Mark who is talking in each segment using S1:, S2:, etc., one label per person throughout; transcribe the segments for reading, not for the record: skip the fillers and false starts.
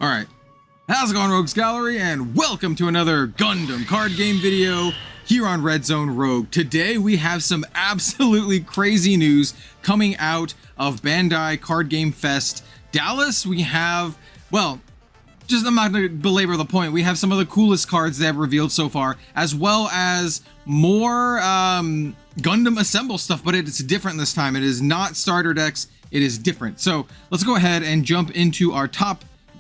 S1: Alright, how's it going, Rogues Gallery, and welcome to another Gundam card game video here on Red Zone Rogue. Today we have some absolutely crazy news coming out of Bandai Card Game Fest Dallas. We have, well, I'm not going to belabor the point, we have some of the coolest cards they have revealed so far, as well as more Gundam Assemble stuff, but it's different this time. It is not starter decks, it is different. So let's go ahead and jump into our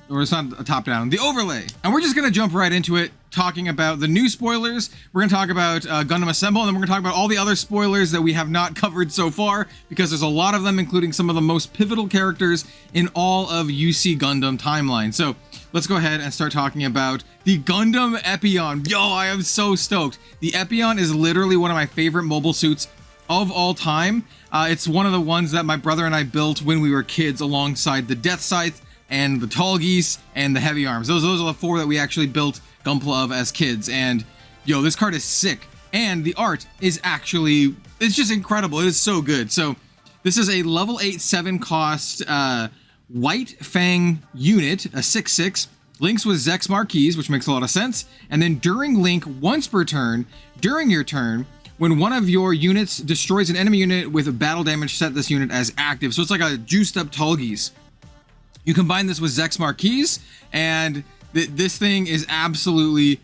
S1: or it's not a top down, the overlay. And we're just gonna jump right into it, talking about the new spoilers. We're gonna talk about Gundam Assemble, and then we're gonna talk about all the other spoilers that we have not covered so far, because there's a lot of them, including some of the most pivotal characters in all of UC Gundam timeline. So let's go ahead and start talking about the Gundam Epyon. Yo, I am so stoked. The Epyon is literally one of my favorite mobile suits of all time. It's one of the ones that my brother and I built when we were kids, alongside the Death Scythe and the Tall Geese and the Heavy Arms. Those are the four that we actually built Gunpla of as kids. And yo, this card is sick, and the art is actually, it's just incredible. It is so good. So this is a level 8 7 cost White Fang unit, a 6/6, links with Zex Marquise, which makes a lot of sense. And then during link once per turn, during your turn, when one of your units destroys an enemy unit with battle damage, set this unit as active. So it's like a juiced up Tall Geese. You combine this with Zex Marquise, and this thing is absolutely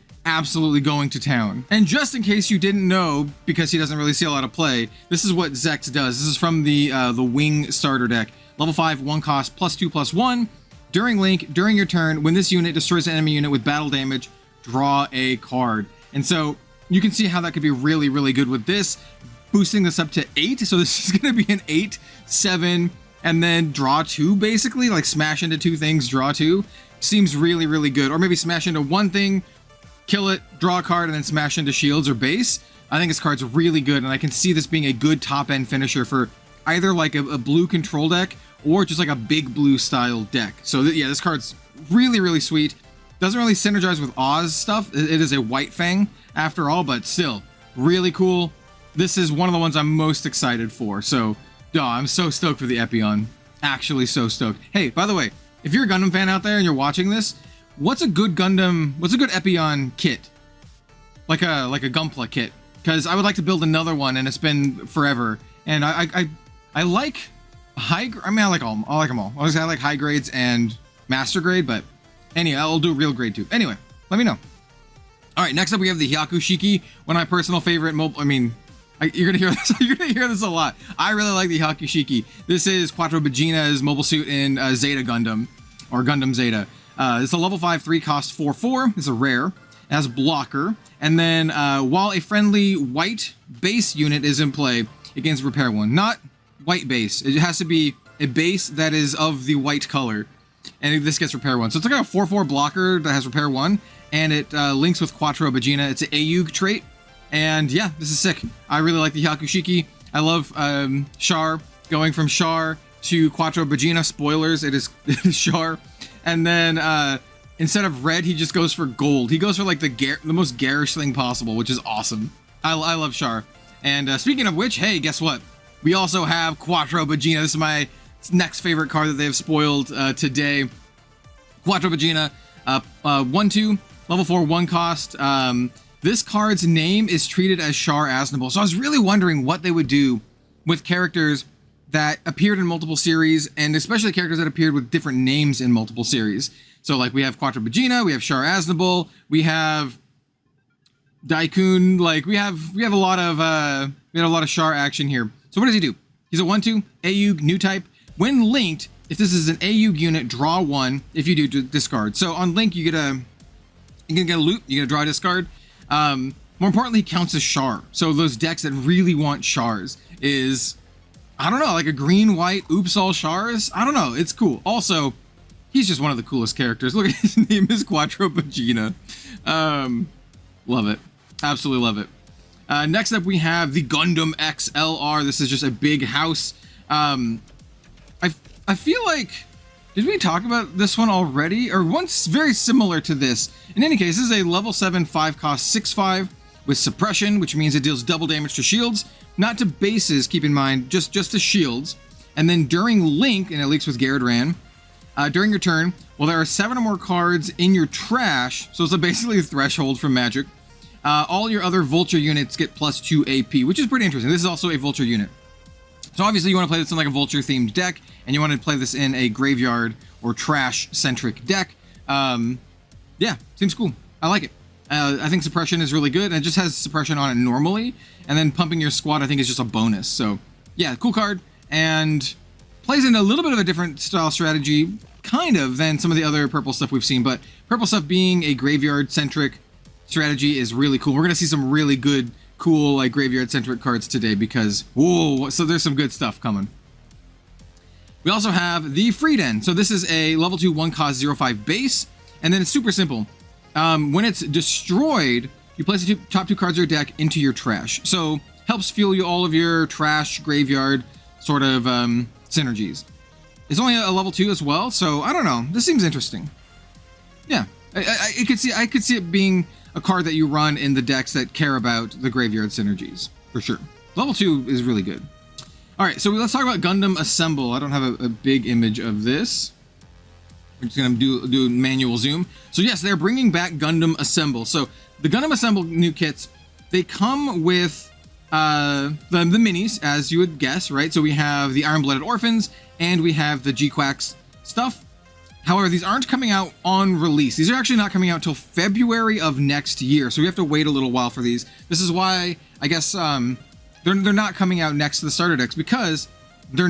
S1: going to town. And just in case you didn't know, because he doesn't really see a lot of play, this is what Zex does. This is from the Wing starter deck. Level 5, 1 cost, +2/+1. During link, during your turn, when this unit destroys an enemy unit with battle damage, draw a card. And so you can see how that could be really good with this, boosting this up to 8. So this is going to be an 8/7. And then draw 2, basically, like smash into 2 things, draw 2. Seems really good. Or maybe smash into 1 thing, kill it, draw a card, and then smash into shields or base. I think this card's really good, and I can see this being a good top-end finisher for either like a blue control deck or just like a big blue style deck. So yeah, this card's really sweet. Doesn't really synergize with Oz stuff. It is a White Fang after all, but still really cool. This is one of the ones I'm most excited for. So oh, I'm so stoked for the Epyon. Actually so stoked. Hey, by the way, if you're a Gundam fan out there and you're watching this, what's a good Epyon kit? Like a Gunpla kit. Because I would like to build another one, and it's been forever. And I like I like all. I like them all. I like high grades and master grade, but anyway, I'll do real grade too. Anyway, let me know. All right, next up we have the Hyaku-Shiki, one of my personal favorite you're gonna hear this. You're gonna hear this a lot. I really like the Hyaku-Shiki. This is Quattro Bajeena's mobile suit in Zeta Gundam, or Gundam Zeta. It's a level 5 3 cost 4/4. It's a rare. It has blocker, and then while a friendly white base unit is in play, it gains repair 1. Not white base. It has to be a base that is of the white color, and this gets repair 1. So it's like a 4/4 blocker that has repair 1, and it links with Quattro Bajeena. It's an AUG trait. And yeah, this is sick. I really like the Hyaku-Shiki. I love Char, going from Char to Quattro Bajeena. Spoilers, it is Char. And then instead of red, he just goes for gold. He goes for like the most garish thing possible, which is awesome. I love Char. And speaking of which, hey, guess what? We also have Quattro Bajeena. This is my next favorite card that they have spoiled today. Quattro Bajeena, 1/2, level 4, 1 cost. This card's name is treated as Char Aznable. So I was really wondering what they would do with characters that appeared in multiple series, and especially characters that appeared with different names in multiple series. So like we have Quattro Bajeena, we have Char Aznable, we have Daikun, like we have a lot of Char action here. So what does he do? He's a 1/2 AUG new type. When linked, if this is an AUG unit, draw 1. If you do, discard. So on link, you can get a loot, you get a draw, discard. More importantly, he counts as Char. So those decks that really want Chars is, I don't know, like a green-white oops all Chars? I don't know, it's cool. Also, he's just one of the coolest characters. Look at his name is Quattro Bajeena. Love it. Absolutely love it. Next up we have the Gundam XLR. This is just a big house. I feel like, did we talk about this one already? Or one's very similar to this. In any case, this is a level 7 5 cost 6/5 with suppression, which means it deals double damage to shields, not to bases, keep in mind, just to shields. And then during link, and it links with Garrett Ran, during your turn, Well, there are 7 or more cards in your trash, so it's basically a threshold from Magic. All your other Vulture units get +2 AP, which is pretty interesting. This is also a Vulture unit. So obviously you want to play this in like a Vulture-themed deck, and you want to play this in a graveyard or trash-centric deck. Yeah, seems cool. I like it. I think suppression is really good, and it just has suppression on it normally, and then pumping your squad I think is just a bonus. So yeah, cool card, and plays in a little bit of a different style strategy, kind of, than some of the other purple stuff we've seen, but purple stuff being a graveyard-centric strategy is really cool. We're going to see some really good, cool, like, graveyard-centric cards today because, whoa, so there's some good stuff coming. We also have the Freeden. So this is a level 2 1-cost 0/5 base, and then it's super simple. When it's destroyed, you place the top 2 cards of your deck into your trash. So helps fuel you all of your trash graveyard sort of synergies. It's only a level 2 as well, so I don't know. This seems interesting. Yeah, I could see it being a card that you run in the decks that care about the graveyard synergies for sure. Level 2 is really good. All right, so let's talk about Gundam Assemble. I don't have a big image of this. We're just gonna do manual zoom. So yes, they're bringing back Gundam Assemble. So the Gundam Assemble new kits, they come with the minis, as you would guess, right? So we have the Iron-Blooded Orphans, and we have the G-Quacks stuff. However, these aren't coming out on release. These are actually not coming out till February of next year, so we have to wait a little while for these. This is why, I guess, they're not coming out next to the starter decks, because they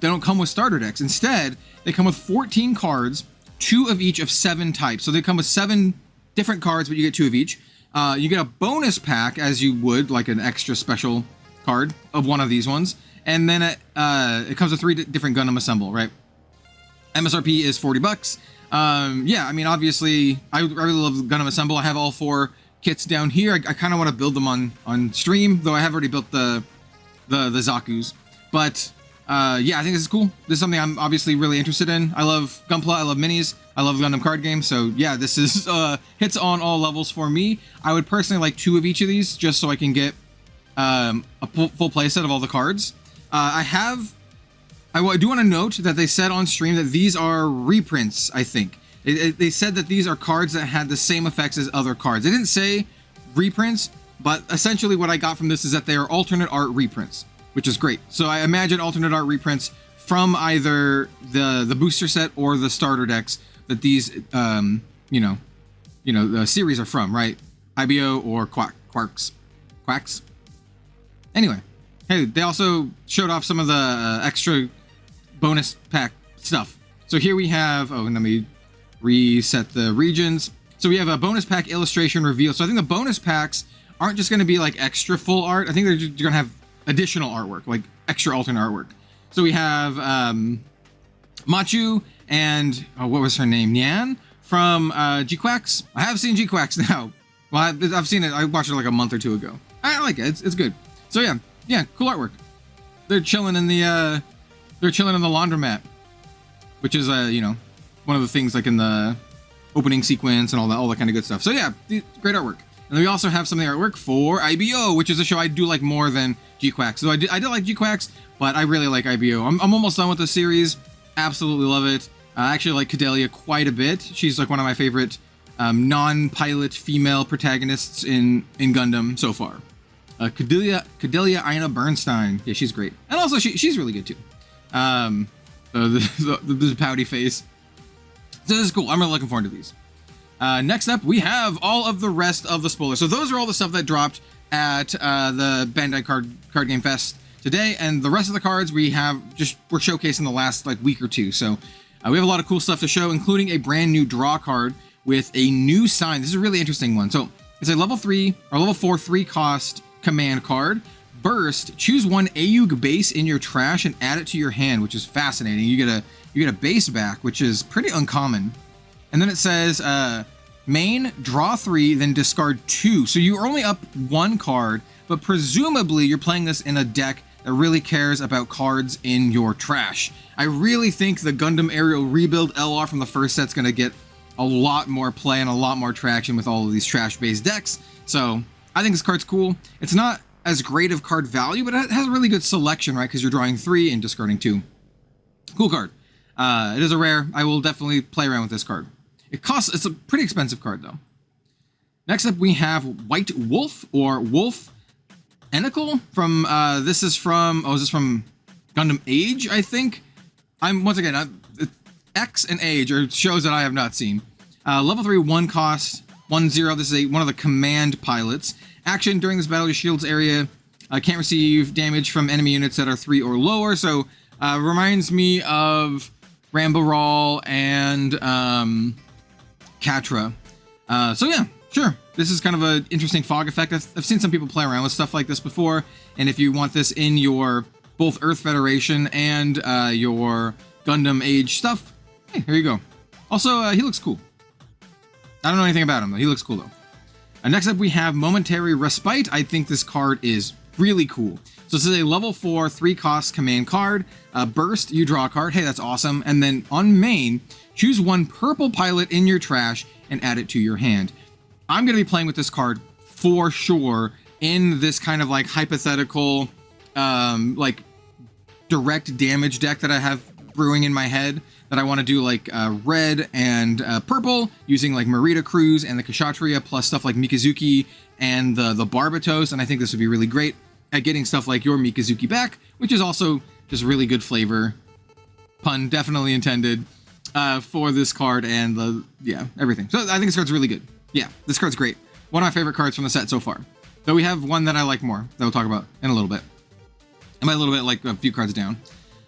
S1: don't come with starter decks. Instead, they come with 14 cards, 2 of each of 7 types. So they come with 7 different cards, but you get 2 of each. You get a bonus pack, as you would, like an extra special card of one of these ones. And then it comes with 3 different Gundam Assemble, right? MSRP is $40. Yeah, I mean, obviously, I really love Gundam Assemble. I have all 4 kits down here. I kind of want to build them on stream, though I have already built the Zaku's. But yeah, I think this is cool. This is something I'm obviously really interested in. I love Gunpla, I love minis, I love Gundam card games. So yeah, this is hits on all levels for me. I would personally like 2 of each of these, just so I can get a full playset of all the cards. I do want to note that they said on stream that these are reprints, I think. They said that these are cards that had the same effects as other cards. They didn't say reprints, but essentially what I got from this is that they are alternate art reprints, which is great. So I imagine alternate art reprints from either the booster set or the starter decks that these, the series are from, right? IBO or Quacks. Anyway, hey, they also showed off some of the extra bonus pack stuff. So here we have, let me reset the regions. So we have a bonus pack illustration reveal. So I think the bonus packs aren't just going to be like extra full art. I think they're going to have additional artwork, like extra alternate artwork. So we have Machu and, what was her name? Nyan from G-Quacks. I have seen G-Quacks now. Well, I've seen it. I watched it like a month or 2 ago. I like it. It's good. So yeah, cool artwork. They're chilling in the laundromat, which is one of the things like in the opening sequence and all that kind of good stuff. So yeah, great artwork. And then we also have some of the artwork for IBO, which is a show I do like more than G-Quacks. So I did like G-Quacks, but I really like IBO. I'm almost done with the series. Absolutely love it. I actually like Cadelia quite a bit. She's like one of my favorite non-pilot female protagonists in Gundam so far. Cadelia Ina Bernstein. Yeah, she's great. And also she's really good too. The pouty face. So this is cool. I'm really looking forward to these. Next up, we have all of the rest of the spoilers. So those are all the stuff that dropped at the Bandai Card Game Fest today, and the rest of the cards we're showcasing the last week or 2. So we have a lot of cool stuff to show, including a brand new draw card with a new sign. This is a really interesting one. So it's a level 3 or level 4 3-cost command card. Burst, choose 1 Ayug base in your trash and add it to your hand, which is fascinating. You get a base back, which is pretty uncommon. And then it says main, draw 3, then discard 2. So you're only up 1 card, but presumably you're playing this in a deck that really cares about cards in your trash. I really think the Gundam Aerial Rebuild LR from the first set's going to get a lot more play and a lot more traction with all of these trash-based decks. So I think this card's cool. It's not as great of card value, but it has a really good selection, right? Because you're drawing 3 and discarding 2. Cool card. It is a rare. I will definitely play around with this card. It's a pretty expensive card though. Next up we have White Wolf, or Wolf Enicle from this is from Gundam Age, I think. Once again, X and Age are shows that I have not seen. Level 3, 1 cost, 1-0. This is one of the command pilots. Action during this battle, your shield's area can't receive damage from enemy units that are 3 or lower. So reminds me of Rambaral and Catra. So yeah, sure. This is kind of an interesting fog effect. I've seen some people play around with stuff like this before. And if you want this in your both Earth Federation and your Gundam Age stuff, hey, here you go. Also, he looks cool. I don't know anything about him, though. He looks cool, though. Next up, we have Momentary Respite. I think this card is really cool. So this is a level 4, 3-cost command card. Burst, you draw a card. Hey, that's awesome. And then on main, choose one purple pilot in your trash and add it to your hand. I'm going to be playing with this card for sure in this kind of like hypothetical, like direct damage deck that I have brewing in my head, that I want to do like red and purple using like Marita Cruz and the Kshatriya plus stuff like Mikazuki and the Barbatos. And I think this would be really great at getting stuff like your Mikazuki back, which is also just really good flavor. Pun definitely intended for this card and everything. So I think this card's really good. Yeah, this card's great. One of my favorite cards from the set so far. Though we have one that I like more that we'll talk about in a little bit. And by a little bit, like a few cards down.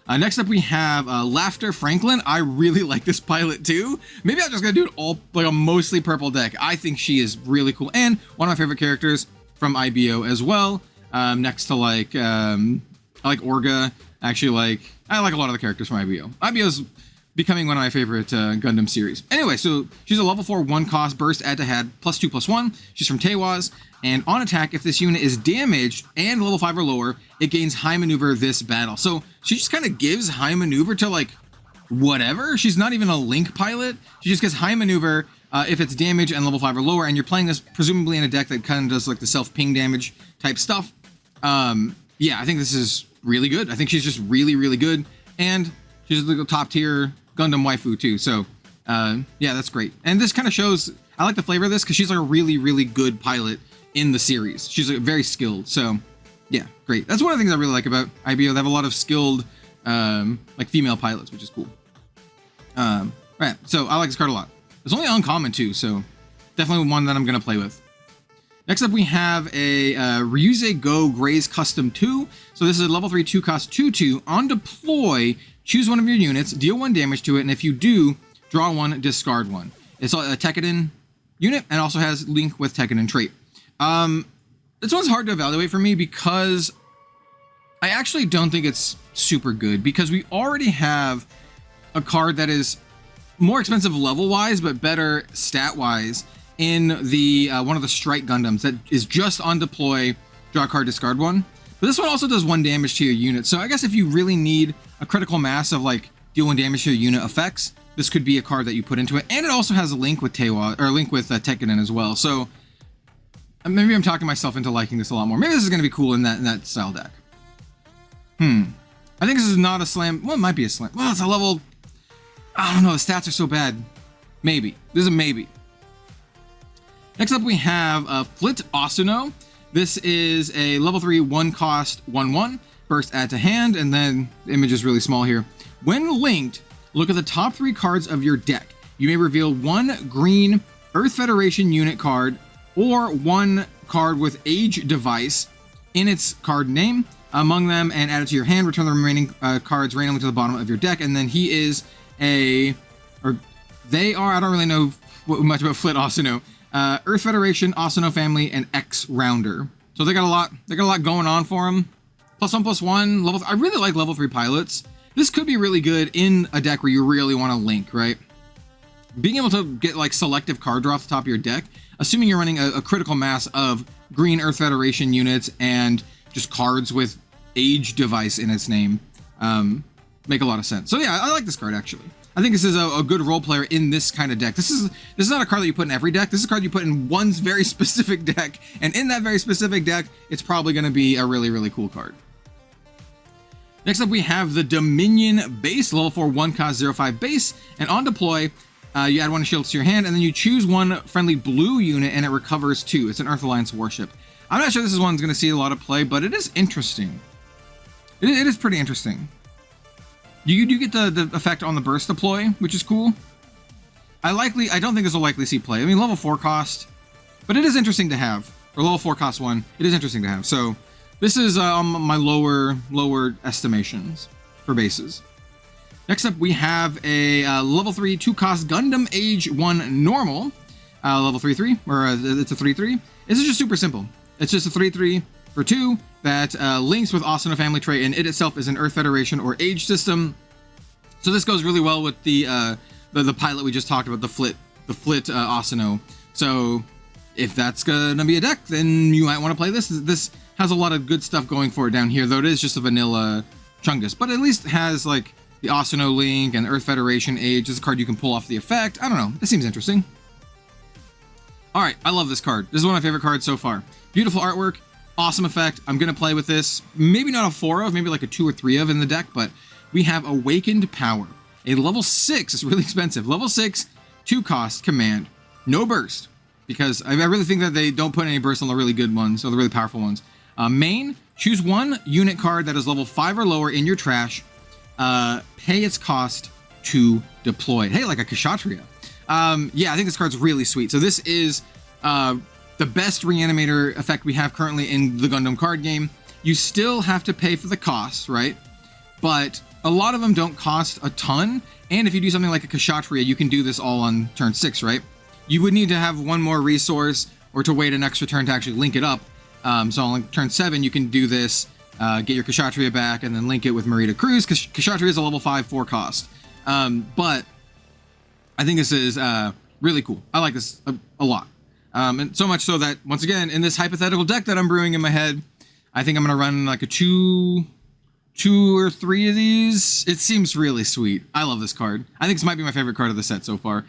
S1: Next up, we have Laughter Franklin. I really like this pilot too. Maybe I'm just gonna do it all like a mostly purple deck. I think she is really cool and one of my favorite characters from IBO as well. Next to like I like Orga. Actually, I like a lot of the characters from IBO. IBO's becoming one of my favorite Gundam series. Anyway, so she's a level 4, 1-cost burst, add to had, +2/+1. She's from Teiwaz, and on attack, if this unit is damaged and level 5 or lower, it gains high maneuver this battle. So she just kind of gives high maneuver to like whatever. She's not even a link pilot. She just gets high maneuver if it's damaged and level 5 or lower, and you're playing this presumably in a deck that kind of does like the self-ping damage type stuff. Yeah, I think this is really good. I think she's just really, really good, and she's the top tier Gundam waifu too, so yeah, that's great. And this kind of shows, I like the flavor of this because she's like a really, really good pilot in the series. She's like very skilled, so yeah, great. That's one of the things I really like about IBO. They have a lot of skilled like female pilots, which is cool. Right, so I like this card a lot. It's only uncommon too, so definitely one that I'm gonna play with. Next up, we have a Ryuze Go Graze Custom 2. So this is a level 3, 2-cost 2/2. On deploy, choose one of your units, deal 1 damage to it, and if you do, draw 1, discard 1. It's a Tekkadan unit, and also has link with Tekkadan trait. This one's hard to evaluate for me because I actually don't think it's super good, because we already have a card that is more expensive level-wise, but better stat-wise in the one of the Strike Gundams that is just on deploy, draw a card, discard 1. But this one also does 1 damage to your unit. So I guess if you really need a critical mass of like deal 1 damage to your unit effects, this could be a card that you put into it. And it also has a link with Teiwa, or a link with Tekkadan as well. So maybe I'm talking myself into liking this a lot more. Maybe this is going to be cool in that style deck. I think this is not a slam. Well, it might be a slam. Well, it's a level. I don't know. The stats are so bad. Maybe. This is a maybe. Next up, we have Flit Asuno. This is a level 3, 1-cost 1/1. Burst, add to hand, and then the image is really small here. When linked, look at the top 3 cards of your deck. You may reveal 1 green Earth Federation unit card or 1 card with Age device in its card name among them and add it to your hand. Return the remaining cards randomly to the bottom of your deck. And then he is they are, I don't really know much about Flit Asuno. Earth Federation, Asuno family, and X Rounder. So they got a lot going on for them. +1/+1 level. I really like level 3 pilots. This could be really good in a deck where you really want to link, right? Being able to get like selective card draw off the top of your deck, assuming you're running a critical mass of green Earth Federation units and just cards with Age device in its name, make a lot of sense. So yeah, I like this card actually. I think this is a good role player in this kind of deck. This is not a card that you put in every deck. This is a card you put in one very specific deck, and in that very specific deck, it's probably going to be a really, really cool card. Next up, we have the Dominion base, level 4 1 cost 0.5 base, and on deploy, you add 1 shield to your hand, and then you choose 1 friendly blue unit, and it recovers 2. It's an Earth Alliance warship. I'm not sure this is one's going to see a lot of play, but it is interesting. It is pretty interesting. You do get the effect on the burst deploy, which is cool. I don't think this will likely see play. I mean, level 4 cost, but it is interesting to have. Or level 4 cost 1. It is interesting to have. So this is on my lower estimations for bases. Next up, we have a level 3 2 cost Gundam Age 1 normal, level 3/3, or it's a 3/3. This is just super simple. It's just a 3/3 for 2 that links with Asuno family trait, and it itself is an Earth Federation or Age system. So this goes really well with the pilot we just talked about, the Flit Asuno. So if that's gonna be a deck, then you might want to play this. This has a lot of good stuff going for it down here, though it is just a vanilla Chungus, but at least has like the Asuno link and Earth Federation Age. This is a card you can pull off the effect. I don't know. This seems interesting. All right, I love this card. This is one of my favorite cards so far. Beautiful artwork, awesome effect. I'm gonna play with this. Maybe not a 4 of, maybe like a 2 or 3 of in the deck, but we have Awakened Power. A level 6, it's really expensive. Level 6, 2 cost command, no burst, because I really think that they don't put any burst on the really good ones, or the really powerful ones. Main, choose 1 unit card that is level 5 or lower in your trash. Pay its cost to deploy. Hey, like a Kshatriya. Yeah, I think this card's really sweet. So this is the best reanimator effect we have currently in the Gundam card game. You still have to pay for the cost, right? But a lot of them don't cost a ton. And if you do something like a Kshatriya, you can do this all on turn 6, right? You would need to have 1 more resource or to wait an extra turn to actually link it up. So on turn 7, you can do this, get your Kshatriya back, and then link it with Marita Cruz, because Kshatriya is a level 5 4 cost. But I think this is really cool. I like this a lot. And so much so that, once again, in this hypothetical deck that I'm brewing in my head, I think I'm going to run like a 2 or 3 of these. It seems really sweet. I love this card. I think this might be my favorite card of the set so far.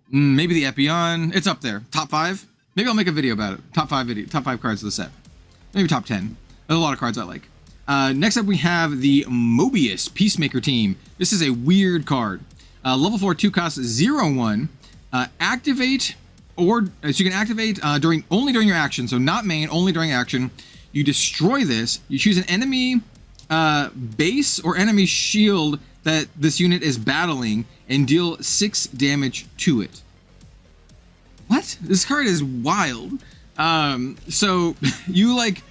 S1: Maybe the Epyon. It's up there. Top 5. Maybe I'll make a video about it. Top 5 cards of the set. Maybe top 10. There's a lot of cards I like. Next up, we have the Moebius Peacemaker team. This is a weird card. Level 4 2 cost 0/1. Activate, or so you can activate only during your action. So not main, only during action. You destroy this. You choose an enemy base or enemy shield that this unit is battling and deal 6 damage to it. What? This card is wild. So you like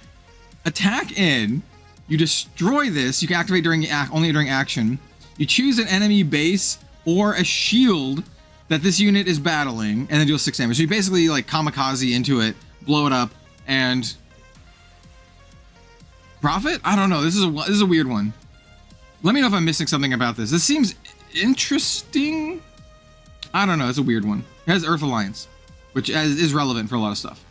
S1: attack in, you destroy this. You can activate only during action. You choose an enemy base or a shield that this unit is battling, and then deal 6 damage. So you basically like kamikaze into it, blow it up, and profit? I don't know. This is a weird one. Let me know if I'm missing something about this. This seems interesting. I don't know. It's a weird one. It has Earth Alliance, which is relevant for a lot of stuff.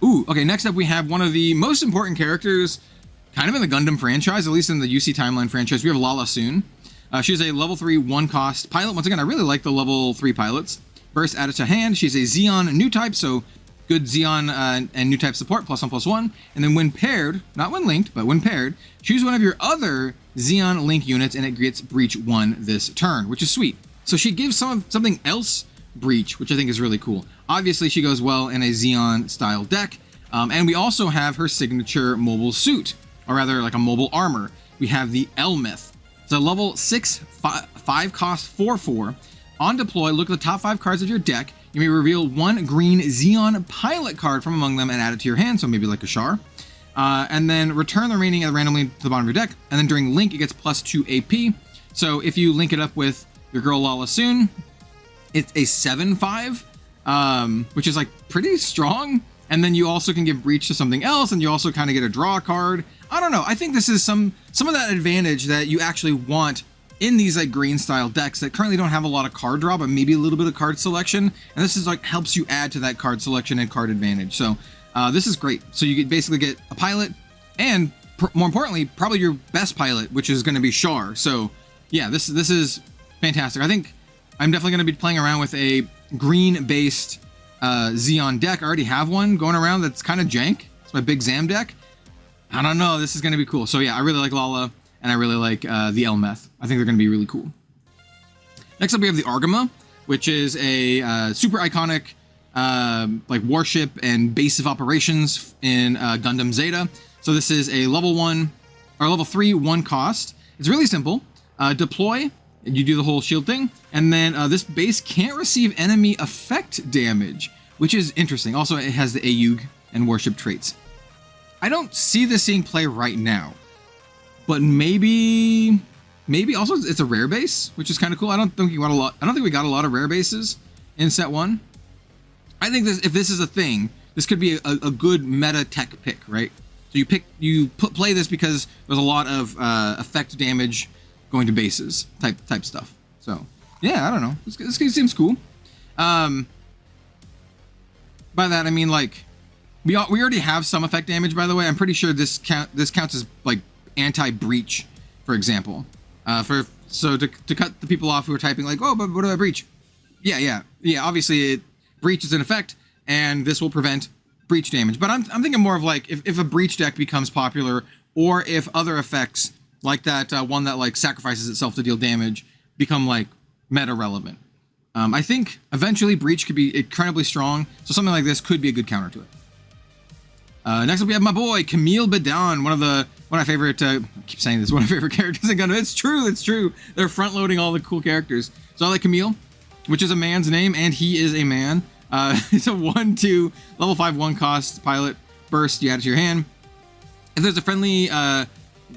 S1: Ooh, okay. Next up, we have one of the most important characters, kind of in the Gundam franchise, at least in the UC Timeline franchise. We have Lala Soon. She's a level 3 1 cost pilot. Once again, I really like the level 3 pilots. Burst added to hand. She's a Zeon new type, so good Zeon and new type support, +1/+1. And then when paired, not when linked, but when paired, choose one of your other Zeon link units, and it gets Breach 1 this turn, which is sweet. So she gives something else Breach, which I think is really cool. Obviously, she goes well in a Zeon style deck. And we also have her signature mobile suit, or rather like a mobile armor. We have the Elmeth. It's a level 6 5 cost 4/4. On deploy, look at the top 5 cards of your deck. You may reveal 1 green Zeon pilot card from among them and add it to your hand, so maybe like a Char. And then return the remaining randomly to the bottom of your deck. And then during link, it gets +2 AP. So if you link it up with your girl Lala Soon, it's a 7/5, which is like pretty strong. And then you also can give Breach to something else, and you also kind of get a draw card. I don't know. I think this is some of that advantage that you actually want in these like green style decks that currently don't have a lot of card draw, but maybe a little bit of card selection. And this is like helps you add to that card selection and card advantage. So this is great. So you basically get a pilot, and more importantly, probably your best pilot, which is going to be Char. So yeah, this is fantastic. I think I'm definitely going to be playing around with a green based Zeon deck. I already have one going around that's kind of jank. It's my Big Zam deck. I don't know. This is going to be cool. So yeah, I really like Lala, and I really like the Elmeth. I think they're going to be really cool. Next up, we have the Argama, which is a super iconic like warship and base of operations in Gundam Zeta. So this is a level 1 or level 3 1 cost. It's really simple. Deploy, and you do the whole shield thing, and then this base can't receive enemy effect damage, which is interesting. Also, it has the AUG and warship traits. I don't see this seeing play right now, but maybe also it's a rare base, which is kind of cool. I don't think we got a lot of rare bases in set 1. I think if this is a thing, this could be a good meta tech pick, right? So you play this because there's a lot of effect damage going to bases type stuff. So yeah, I don't know. This seems cool. By that I mean like we already have some effect damage. By the way, I'm pretty sure this counts as like anti-breach, for example. So to cut the people off who are typing like, oh, but what do I breach? Yeah. Obviously, breach is an effect, and this will prevent breach damage. But I'm thinking more of like if a breach deck becomes popular, or if other effects like that one that like sacrifices itself to deal damage become like meta relevant. I think eventually breach could be incredibly strong, so something like this could be a good counter to it. Next up, we have my boy Kamille Bidan, one of my favorite. I keep saying this, one of my favorite characters in Gundam. It's true. They're front loading all the cool characters. So I like Kamille, which is a man's name, and he is a man. It's a 1/2 level 5 1 cost pilot burst. You add it to your hand. If there's a friendly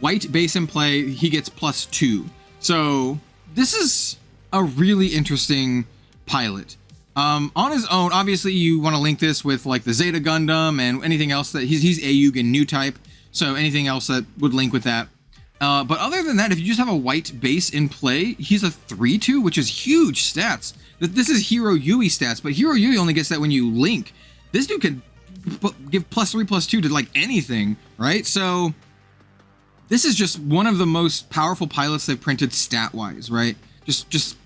S1: white base in play, he gets +2. So this is a really interesting pilot. On his own, obviously you want to link this with like the Zeta Gundam and anything else that he's AUG and new type. So anything else that would link with that. But other than that, if you just have a white base in play, he's a 3/2, which is huge stats. This is Hero Yui stats, but Hero Yui only gets that when you link. This dude can give +3/+2 to like anything, right? So this is just one of the most powerful pilots they've printed stat-wise, right? Just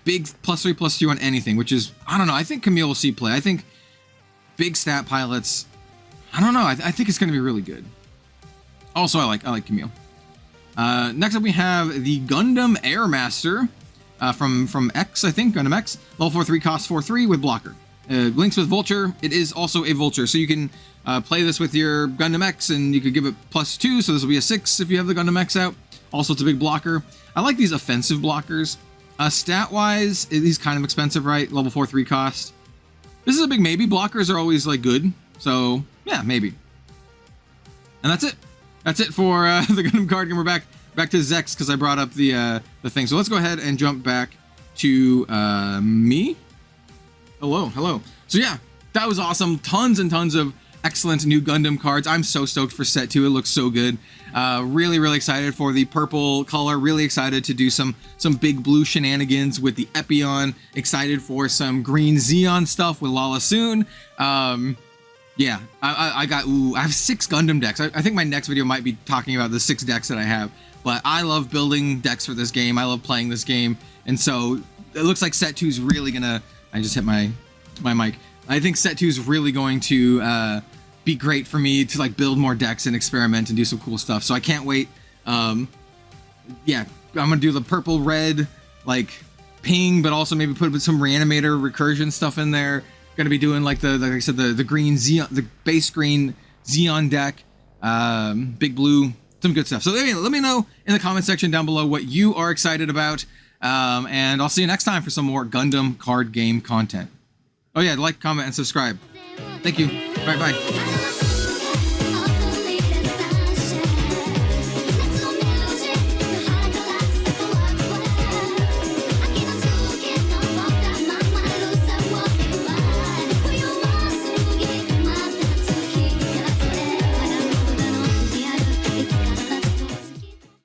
S1: big +3/+2 on anything, which is, I don't know. I think Kamille will see play. I think big stat pilots, I don't know. I think it's going to be really good. Also, I like Kamille. Next up, we have the Gundam Airmaster from X, I think, Gundam X. Level 4/3, cost 4/3 with blocker. Links with Vulture. It is also a Vulture, so you can play this with your Gundam X, and you could give it +2, so this will be a 6 if you have the Gundam X out. Also, it's a big blocker. I like these offensive blockers. Stat-wise, he's kind of expensive, right? Level 4/3 cost. This is a big maybe. Blockers are always like good, so yeah, maybe. And that's it. That's it for the Gundam card game. We're back to Zex because I brought up the thing. So let's go ahead and jump back to me. Hello. So yeah, that was awesome. Tons and tons of excellent new Gundam cards. I'm so stoked for set 2. It looks so good. Really excited for the purple color. Really excited to do some big blue shenanigans with the Epyon. Excited for some green Zeon stuff with Lala soon. Yeah, I have 6 Gundam decks. I think my next video might be talking about the 6 decks that I have. But I love building decks for this game. I love playing this game. And so it looks like set 2 is really gonna, I just hit my mic. I think set 2 is really going to be great for me to like build more decks and experiment and do some cool stuff. So I can't wait. Yeah, I'm gonna do the purple, red, like ping, but also maybe put some Reanimator recursion stuff in there. Gonna be doing like like I said, the green Zeon, the base green Zeon deck, big blue, some good stuff. So let me know in the comment section down below what you are excited about. And I'll see you next time for some more Gundam card game content. Oh yeah, like, comment, and subscribe. Thank you. Bye.